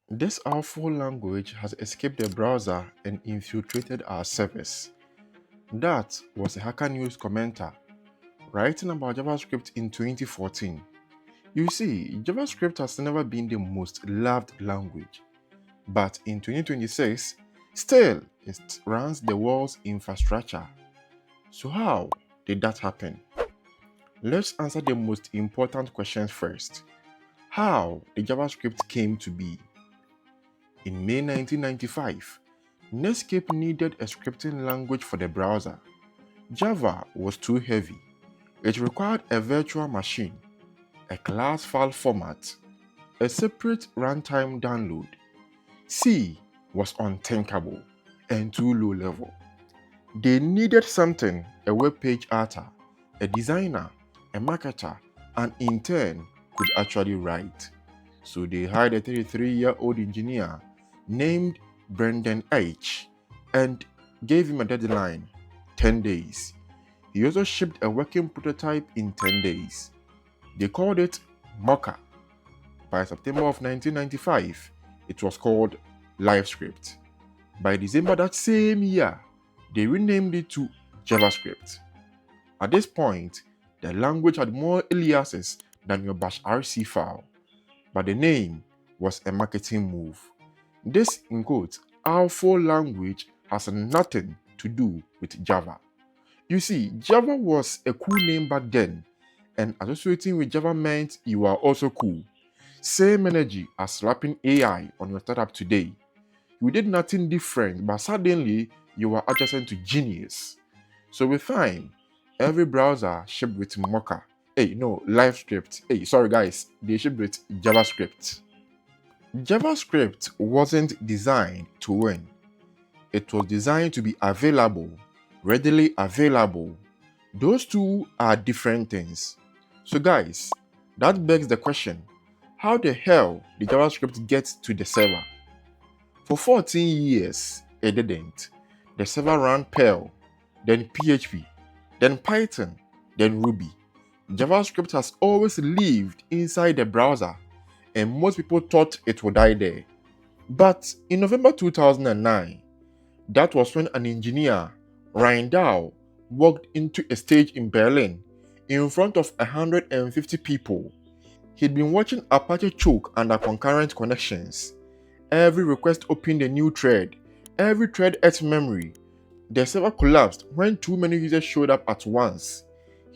This awful language has escaped the browser and infiltrated our servers. That was a Hacker News commenter writing about JavaScript in 2014. You see, JavaScript has never been the most loved language, but in 2026, still it runs the world's infrastructure. So how did that happen? Let's answer the most important questions first. How did JavaScript came to be? In May 1995, Netscape needed a scripting language for the browser. Java was too heavy. It required a virtual machine, a class file format, a separate runtime download. C was unthinkable and too low level. They needed something a web page author, a designer, a marketer, and intern could actually write. So they hired a 33-year-old engineer named Brendan H. and gave him a deadline, 10 days. He also shipped a working prototype in 10 days. They called it Mocha. By September of 1995, it was called LiveScript. By December that same year, they renamed it to JavaScript. At this point, the language had more aliases than your bash RC file, but the name was a marketing move. This, in quotes, awful language has nothing to do with Java. You see, Java was a cool name back then, and associating with Java meant you are also cool. Same energy as slapping AI on your startup today. You did nothing different, but suddenly you are adjacent to genius. So with time, every browser shipped with Mocha. LiveScript. Sorry guys, they shipped with JavaScript. JavaScript wasn't designed to win. It was designed to be available, readily available. Those two are different things. So guys, that begs the question, how the hell did JavaScript get to the server? For 14 years, it didn't. The server ran Perl, then PHP, then Python, then Ruby. JavaScript has always lived inside the browser, and most people thought it would die there. But in November 2009, that was when an engineer, Ryan Dow, walked into a stage in Berlin in front of 150 people. He'd been watching Apache choke under concurrent connections. Every request opened a new thread. Every thread ate memory. The server collapsed when too many users showed up at once.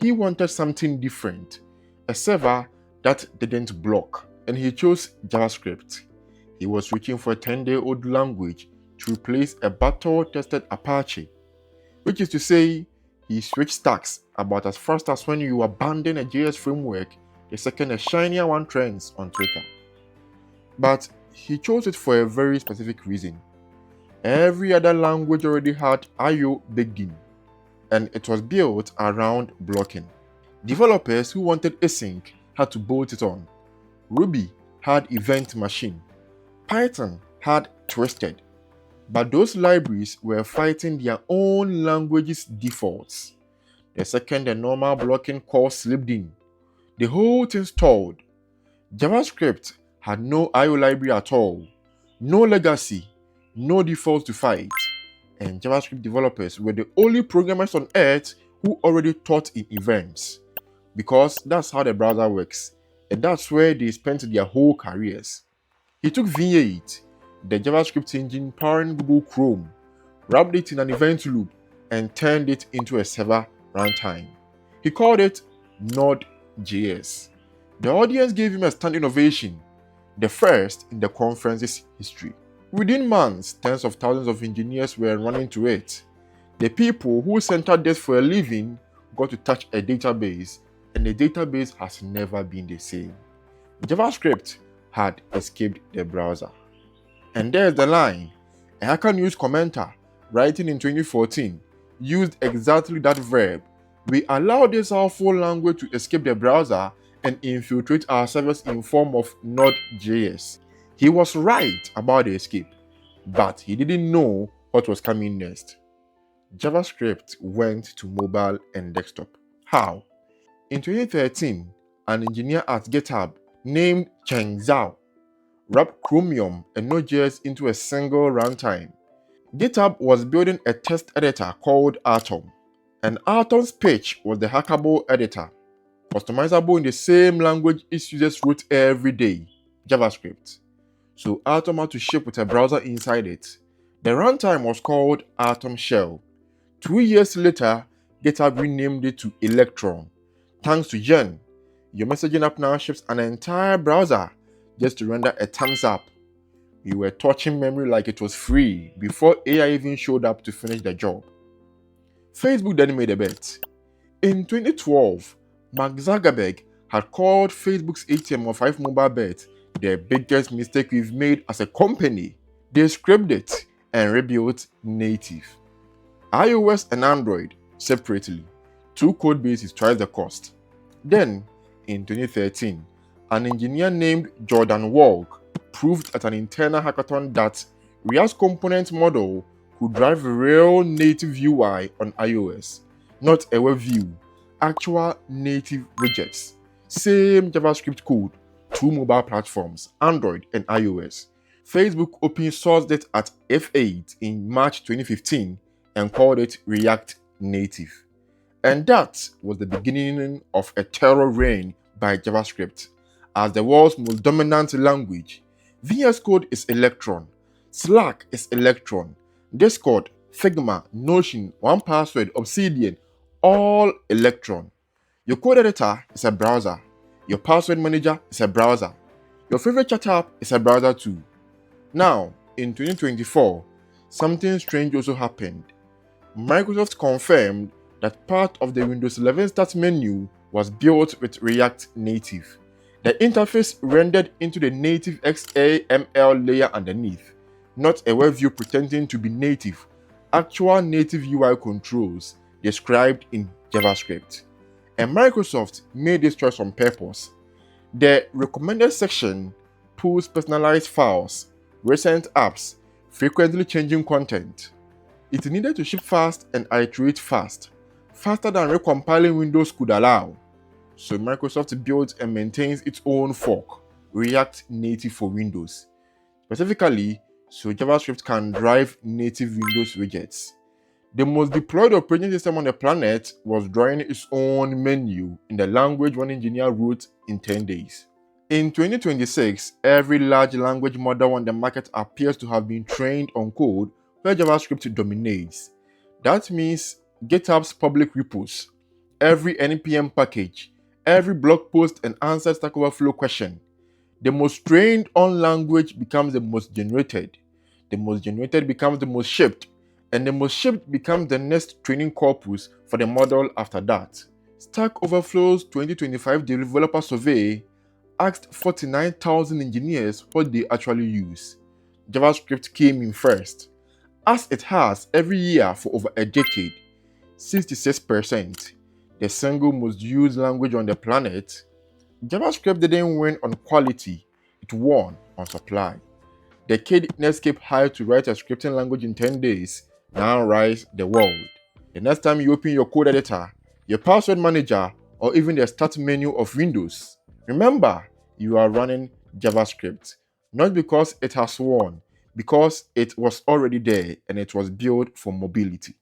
He wanted something different, a server that didn't block, and he chose JavaScript. He was reaching for a 10-day-old language to replace a battle-tested Apache, which is to say, he switched stacks about as fast as when you abandon a JS framework the second a shinier one trends on Twitter. But he chose it for a very specific reason. Every other language already had I/O baked in, and it was built around blocking. Developers who wanted async had to bolt it on. Ruby had event machine. Python had twisted. But those libraries were fighting their own language's defaults. The second the normal blocking call slipped in, the whole thing stalled. JavaScript had no I/O library at all, no legacy, no defaults to fight, and JavaScript developers were the only programmers on earth who already thought in events, because that's how the browser works, and that's where they spent their whole careers. He took V8, the JavaScript engine powering Google Chrome, wrapped it in an event loop, and turned it into a server runtime. He called it Node.js. The audience gave him a standing ovation, the first in the conference's history. Within months, tens of thousands of engineers were running to it. The people who centered this for a living got to touch a database, and the database has never been the same. JavaScript had escaped the browser. And there's the line. A Hacker News commenter, writing in 2014, used exactly that verb. We allow this awful language to escape the browser and infiltrate our servers in form of Node.js. He was right about the escape, but he didn't know what was coming next. JavaScript went to mobile and desktop. How? In 2013, an engineer at GitHub named Cheng Zhao wrapped Chromium and Node.js into a single runtime. GitHub was building a test editor called Atom, and Atom's pitch was the hackable editor, customizable in the same language its users wrote every day, JavaScript. So Atom had to ship with a browser inside it. The runtime was called Atom Shell. 2 years later, GitHub renamed it to Electron. Thanks to Jen, your messaging app now ships an entire browser just to render a thumbs up. You were touching memory like it was free before AI even showed up to finish the job. Facebook then made a bet. In 2012, Mark Zuckerberg had called Facebook's HTML5 mobile bet the biggest mistake we've made as a company. They scrapped it and rebuilt native. iOS and Android separately, 2 code bases twice the cost. Then, in 2013, an engineer named Jordan Walk proved at an internal hackathon that React's component model could drive real native UI on iOS, not a web view, actual native widgets. Same JavaScript code, 2 mobile platforms, Android and iOS. Facebook open sourced it at F8 in March 2015 and called it React Native. And that was the beginning of a terror reign by JavaScript. As the world's most dominant language, VS Code is Electron, Slack is Electron, Discord, Figma, Notion, 1Password, Obsidian, all Electron. Your code editor is a browser. Your password manager is a browser. Your favorite chat app is a browser too. Now, in 2024, something strange also happened. Microsoft confirmed that part of the Windows 11 Start menu was built with React Native. The interface rendered into the native XAML layer underneath, not a web view pretending to be native, actual native UI controls described in JavaScript. And Microsoft made this choice on purpose. The recommended section pulls personalized files, recent apps, frequently changing content. It needed to ship fast and iterate fast, faster than recompiling Windows could allow. So Microsoft builds and maintains its own fork, React Native for Windows. Specifically, so JavaScript can drive native Windows widgets. The most deployed operating system on the planet was drawing its own menu in the language one engineer wrote in 10 days. In 2026, every large language model on the market appears to have been trained on code where JavaScript dominates. That means GitHub's public repos, every NPM package, every blog post and answer Stack Overflow question. The most trained on language becomes the most generated. The most generated becomes the most shipped. And the most shipped becomes the next training corpus for the model after that. Stack Overflow's 2025 Developer Survey asked 49,000 engineers what they actually use. JavaScript came in first, as it has every year for over a decade. 66%, the single most used language on the planet. JavaScript didn't win on quality, it won on supply. The kid Netscape hired to write a scripting language in 10 days now rise the world. The next time you open your code editor, your password manager, or even the start menu of Windows, remember you are running JavaScript, not because it has won, because it was already there and it was built for mobility.